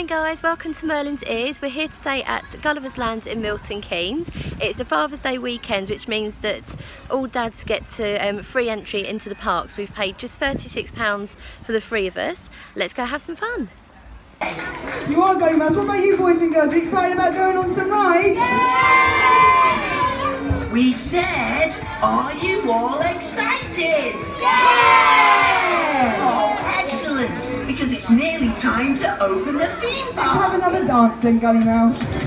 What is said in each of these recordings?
Morning guys, welcome to Merlin's Ears. We're here today at Gullivers Land in Milton Keynes. It's a Father's Day weekend, which means that all dads get to free entry into the parks. We've paid just £36 for the three of us. Let's go have some fun. You are going, Maz. What about you boys and girls? Are you excited about going on some rides? Yeah! We said, are you all excited? Yeah! Oh, excellent! Because it's nearly time to open the theme park. Let's have another dance then, Gully Mouse.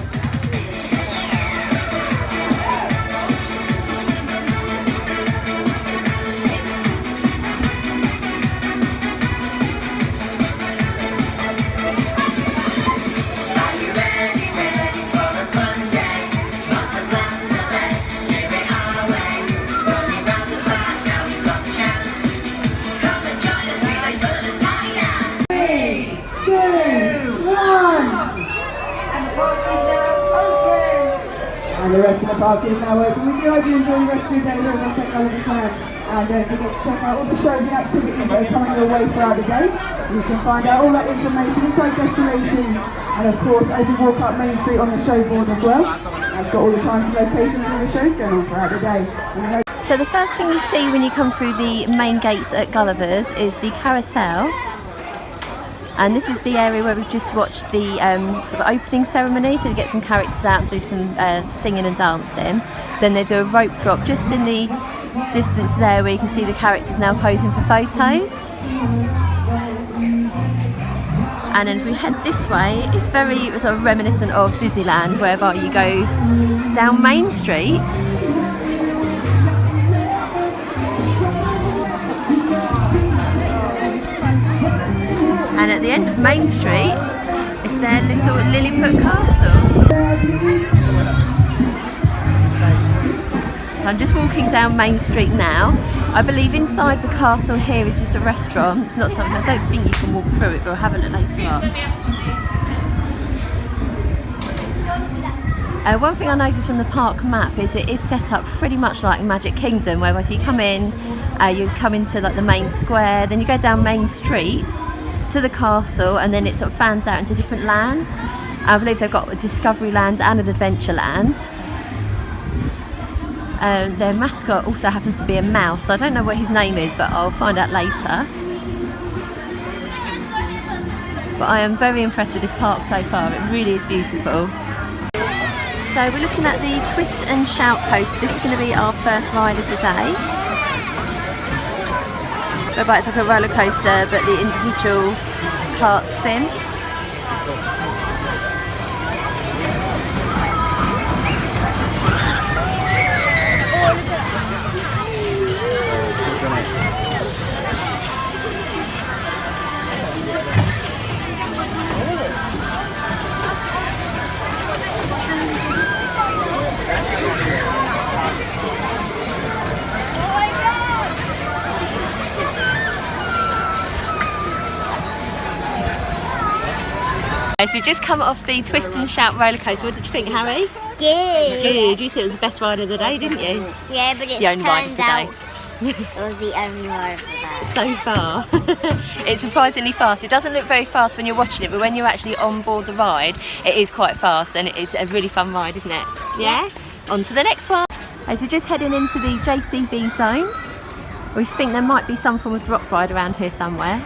And the rest of the park is now open. We do hope you enjoy the rest of your day here with us at Gullivers Land. And don't forget to check out all the shows and activities that are coming your way throughout the day. You can find out all that information inside destinations. And of course, as you walk up Main Street on the show board as well, I've got all the times and locations of the shows going on throughout the day. So the first thing you see when you come through the main gates at Gullivers is the carousel. And this is the area where we've just watched the sort of opening ceremony, so they get some characters out and do some singing and dancing. Then they do a rope drop just in the distance there where you can see the characters now posing for photos. And then if we head this way, it's very sort of reminiscent of Disneyland, whereby you go down Main Street. And at the end of Main Street is their little Lilliput castle. So I'm just walking down Main Street now. I believe inside the castle here is just a restaurant. It's not something, I don't think you can walk through it, but we'll have a look later on. One thing I noticed from the park map is it is set up pretty much like Magic Kingdom, whereas you come in, you come into like the main square, then you go down Main Street to the castle, and then it sort of fans out into different lands. I believe they've got a Discovery Land and an Adventure Land. Their mascot also happens to be a mouse. I don't know what his name is, but I'll find out later. But I am very impressed with this park so far. It really is beautiful. So we're looking at the Twist and Shout coaster. This is going to be our first ride of the day. Whereby it's like a roller coaster, but the individual carts spin. So we just come off the Twist and Shout roller coaster. What did you think, Harry? Good. Good. You said it was the best ride of the day, didn't you? Yeah, but it the only ride of turns the out day. it was the only ride of the day. So far. It's surprisingly fast. It doesn't look very fast when you're watching it, but when you're actually on board the ride, it is quite fast, and it is a really fun ride, isn't it? Yeah? On to the next one. As we're just heading into the JCB zone, we think there might be some form of drop ride around here somewhere.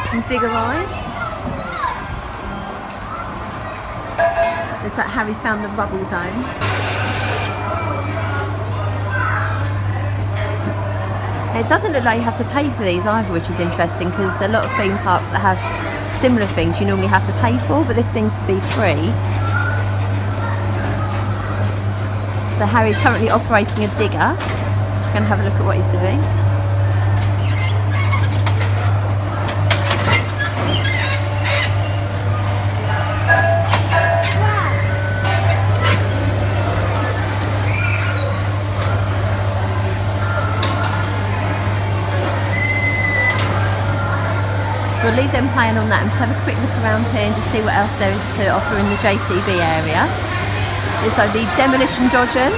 Some digger rides. Looks like Harry's found the rubble zone. It doesn't look like you have to pay for these either, which is interesting, because a lot of theme parks that have similar things you normally have to pay for, but this seems to be free. So Harry's currently operating a digger. Just going to have a look at what he's doing. So we'll leave them playing on that and just have a quick look around here and just see what else there is to offer in the JCB area. It's like the demolition dodger.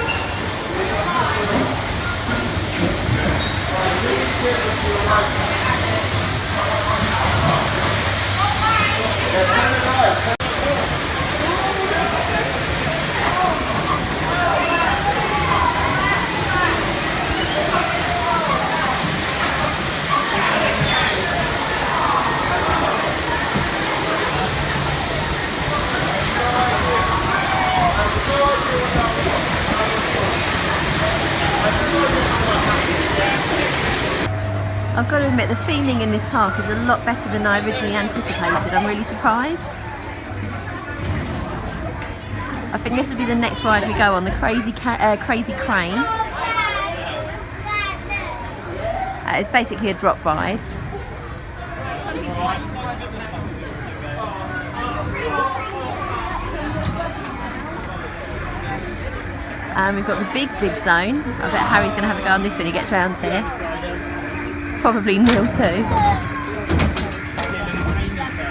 I've got to admit, the feeling in this park is a lot better than I originally anticipated. I'm really surprised. I think this will be the next ride we go on, the Crazy Crane. It's basically a drop ride. And we've got the big dig zone. I bet Harry's going to have a go on this when he gets round here. Probably Neil too.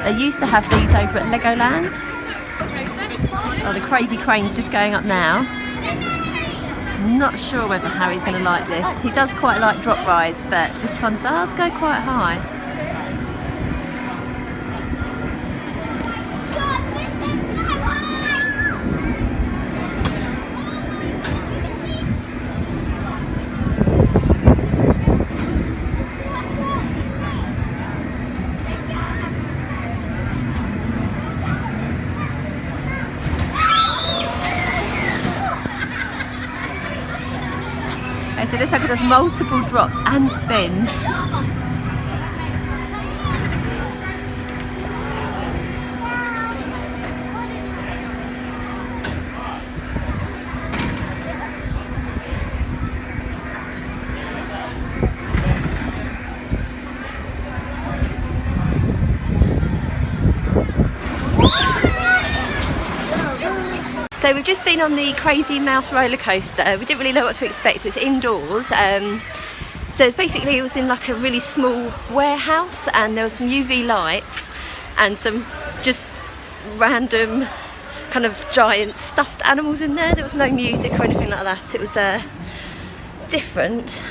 They used to have these over at Legoland. Oh, the Crazy Crane's just going up now. Not sure whether Harry's going to like this. He does quite like drop rides, but this one does go quite high. So this sucker does multiple drops and spins. So we've just been on the Crazy Mouse roller coaster. We didn't really know what to expect. It's indoors. So basically it was in like a really small warehouse, and there was some UV lights and some just random kind of giant stuffed animals in there. There was no music or anything like that. It was different.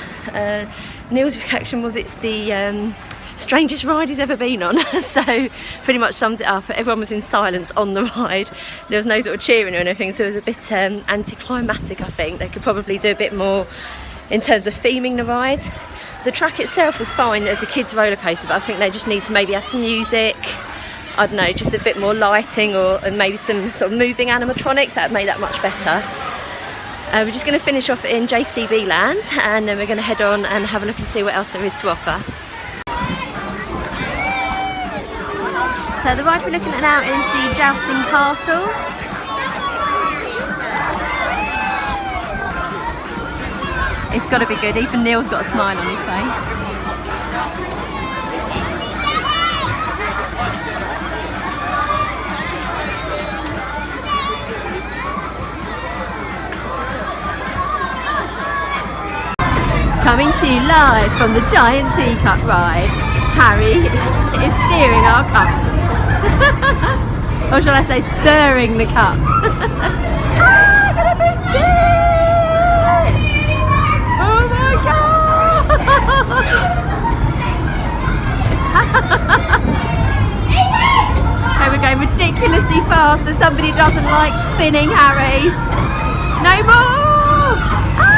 Neil's reaction was it's the strangest ride he's ever been on. So pretty much sums it up. Everyone was in silence on the ride. There was no sort of cheering or anything, so it was a bit anticlimactic. I think they could probably do a bit more in terms of theming the ride. The track itself was fine as a kids roller coaster, but I think they just need to maybe add some music, I don't know, just a bit more lighting, and maybe some sort of moving animatronics. That would make that much better. We're just going to finish off in JCB Land, and then we're going to head on and have a look and see what else there is to offer. So the ride we're looking at now is the Jousting Castles. It's got to be good. Even Neil's got a smile on his face. Coming to you live from the giant teacup ride, Harry is steering our cup. Or shall I say stirring the cup? Ah, gonna be sick! Oh my god! Okay, we're going ridiculously fast, but somebody doesn't like spinning, Harry. No more! Ah!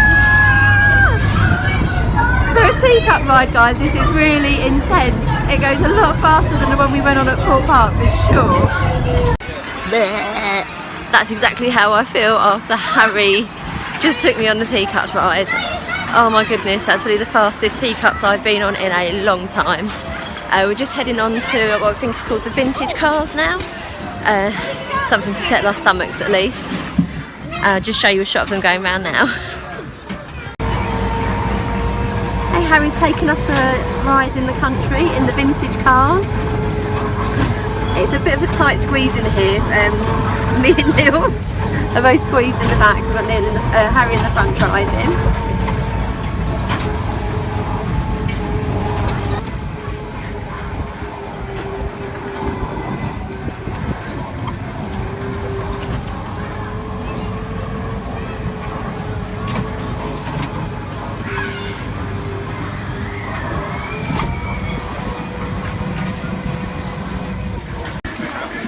For a teacup ride, guys, this is really intense. It goes a lot faster than the one we went on at Fort Park, for sure. Blech. That's exactly how I feel after Harry just took me on the teacups ride. Oh my goodness, that's really the fastest teacups I've been on in a long time. We're just heading on to what I think is called the vintage cars now. Something to settle our stomachs at least. Just show you a shot of them going around now. Hey, Harry's taken us for a ride in the country in the vintage cars. It's a bit of a tight squeeze in here. Me and Neil are both squeezed in the back. We've got Neil in Harry in the front driving.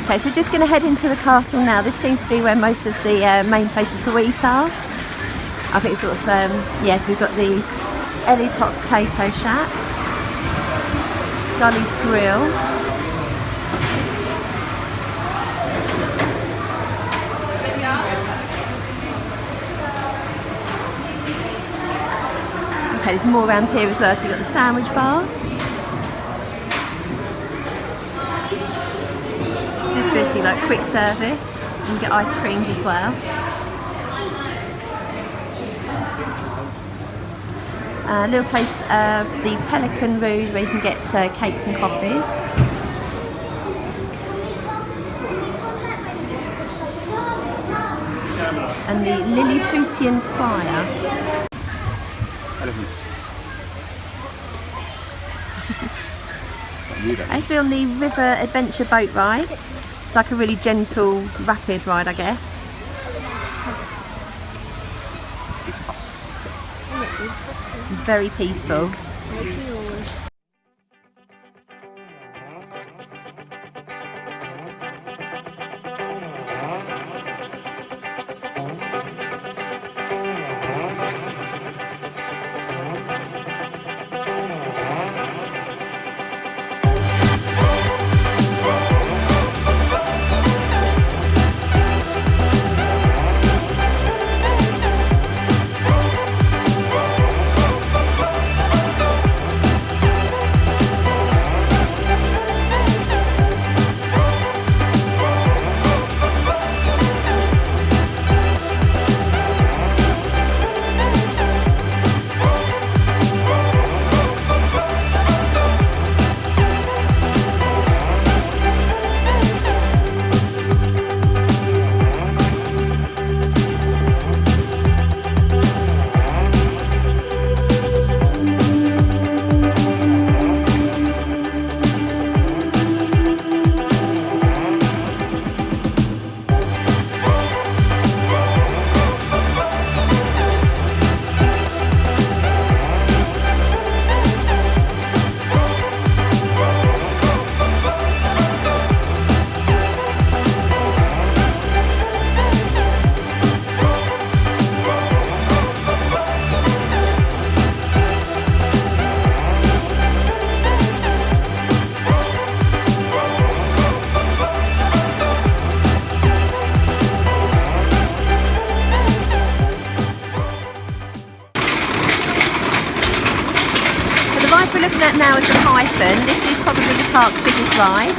Okay, so we're just going to head into the castle now. This seems to be where most of the main places to eat are. I think it's sort of, yes, we've got the Ellie's Hot Potato Shack, Gully's Grill, okay, there's more around here as well. So we've got the sandwich bar. This is basically like quick service. You can get ice creams as well. A little place, the Pelican Rouge, where you can get cakes and coffees. And the Lilliputian Fire. I used to be on the River Adventure boat ride. It's like a really gentle, rapid ride, I guess. Very peaceful. We're looking at now is the Python. This is probably the park's biggest ride.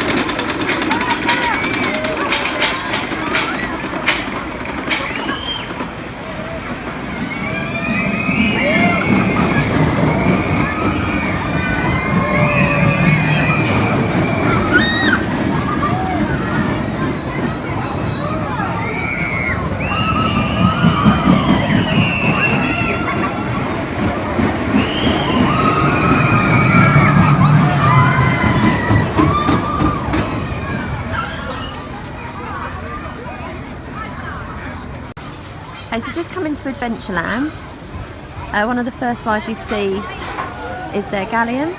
Okay, so we've just come into Adventureland. One of the first rides you see is their galleon.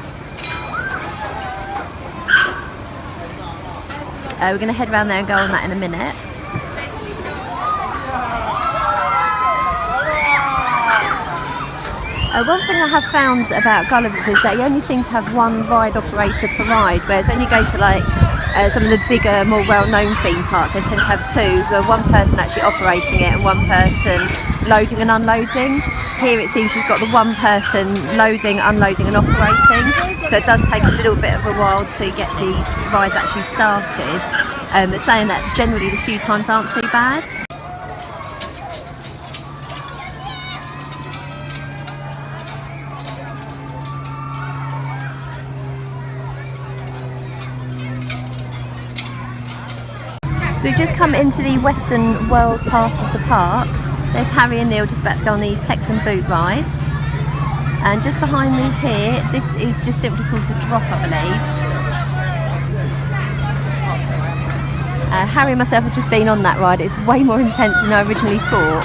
We're going to head around there and go on that in a minute. One thing I have found about Gullivers is that you only seem to have one ride operator per ride, whereas when you go to like some of the bigger, more well-known theme parks, they tend to have two, where one person actually operating it and one person loading and unloading. Here it seems you've got the one person loading, unloading and operating, so it does take a little bit of a while to get the rides actually started, but saying that generally the queue times aren't too bad. So we've just come into the Western World part of the park. There's Harry and Neil just about to go on the Texan boot ride. And just behind me here, this is just simply called the Drop, I believe. Harry and myself have just been on that ride. It's way more intense than I originally thought.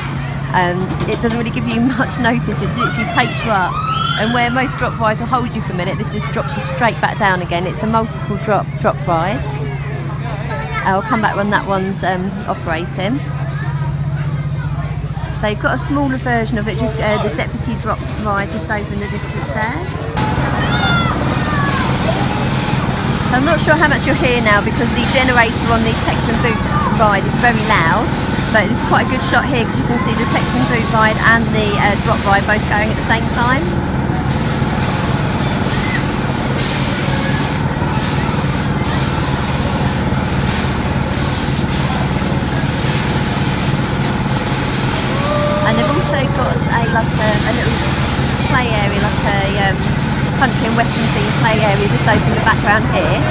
It doesn't really give you much notice, it literally takes you up. And where most drop rides will hold you for a minute, this just drops you straight back down again. It's a multiple drop ride. I'll come back when that one's operating. They've got a smaller version of it, just the deputy drop ride just over in the distance there. I'm not sure how much you'll hear now because the generator on the Texan boot ride is very loud, but it's quite a good shot here because you can see the Texan boot ride and the drop ride both going at the same time. And they've also got a little play area, like a country and western themed play area just over in the background here.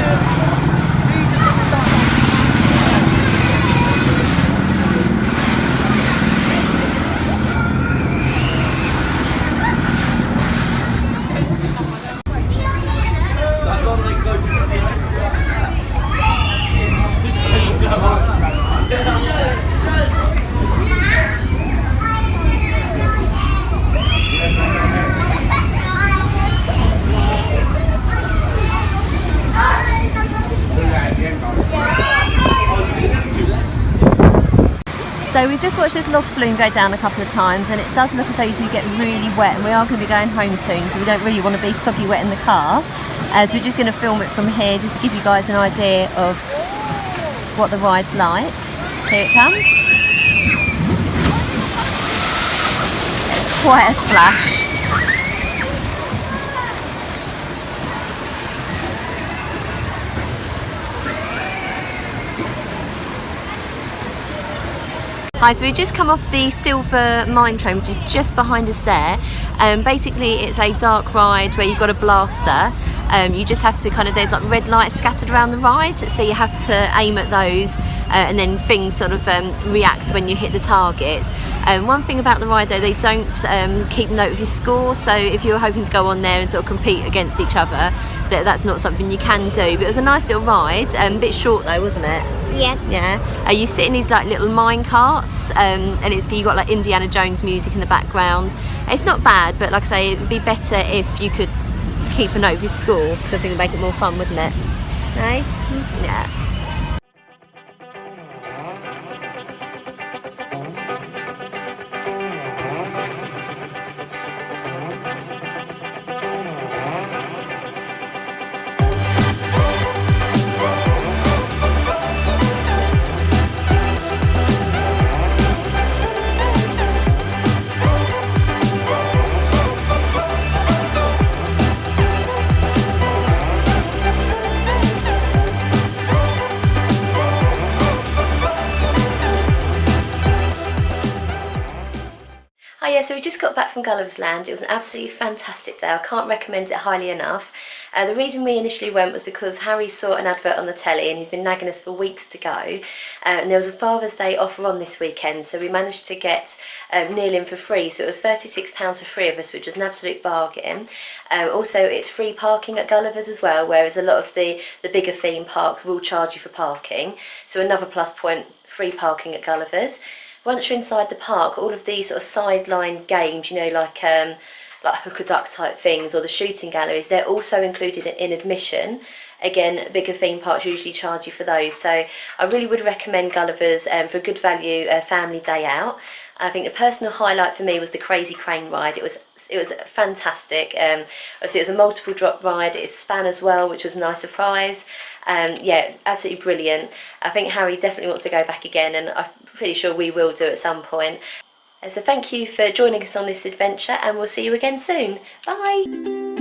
So we've just watched this log flume go down a couple of times and it does look as though you do get really wet, and we are going to be going home soon so we don't really want to be soggy wet in the car. So we're just going to film it from here just to give you guys an idea of what the ride's like. Here it comes. It's quite a splash. Hi, so we've just come off the Silver Mine Train, which is just behind us there. Basically it's a dark ride where you've got a blaster. You just have to there's like red lights scattered around the ride, so you have to aim at those and then things sort of react when you hit the targets. One thing about the ride though, they don't keep note of your score, so if you're hoping to go on there and sort of compete against each other, that's not something you can do. But it was a nice little ride, a bit short though, wasn't it? Yeah. Yeah. You sit in these like little mine carts, and you got like Indiana Jones music in the background. It's not bad, but like I say, it'd be better if you could keep a note of your score, because I think it'd make it more fun, wouldn't it? Eh? Yeah. So we just got back from Gullivers Land. It was an absolutely fantastic day. I can't recommend it highly enough. The reason we initially went was because Harry saw an advert on the telly and he's been nagging us for weeks to go. And there was a Father's Day offer on this weekend, so we managed to get Neil in for free. So it was £36 for three of us, which was an absolute bargain. Also, it's free parking at Gullivers as well, whereas a lot of the bigger theme parks will charge you for parking. So another plus point, free parking at Gullivers. Once you're inside the park, all of these sort of sideline games, you know, like hook or duck type things, or the shooting galleries, they're also included in admission. Again, bigger theme parks usually charge you for those, so I really would recommend Gullivers for a good value family day out. I think the personal highlight for me was the Crazy Crane ride. It was fantastic. Obviously it was a multiple drop ride. It span as well, which was a nice surprise. Yeah, absolutely brilliant. I think Harry definitely wants to go back again, and I'm pretty sure we will do at some point. So thank you for joining us on this adventure, and we'll see you again soon. Bye!